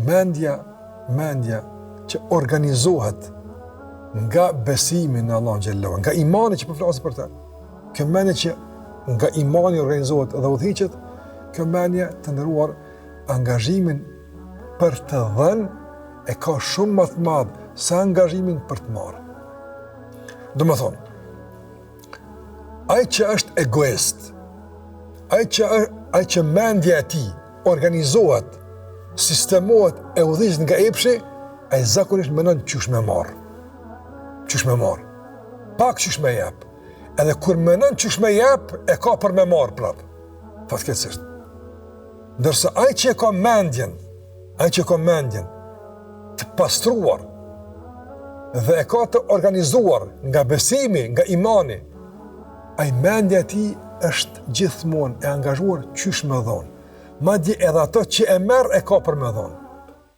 mendja që organizohet nga besimi në Allah xhallahu, nga imani që po flasim për të. Kjo mendje që nga imani organizohet dhe udhëhiqet, kjo mendje të ndëruar angazhimin për të dhënë e ka shumë më të madh se angazhimin për të marrë. Do më thonë, ai që është egoist, ai që mendja e tij organizohet, sistemohet e udhëhiqet nga epshi, ai zakonisht mendon çush më marr. Çush më marr. Pak çush më jap. Edhe kur mendon çush më jap, e ka për më marr prap. Fatkeqësisht. Ndërsa ai që ka mendjen të pastruar dhe e ka të organizuar nga besimi, nga imani, ai mendja e tij është gjithmonë e angazhuar çysh më dhon. Madje edhe ato që e merr e ka për më dhon.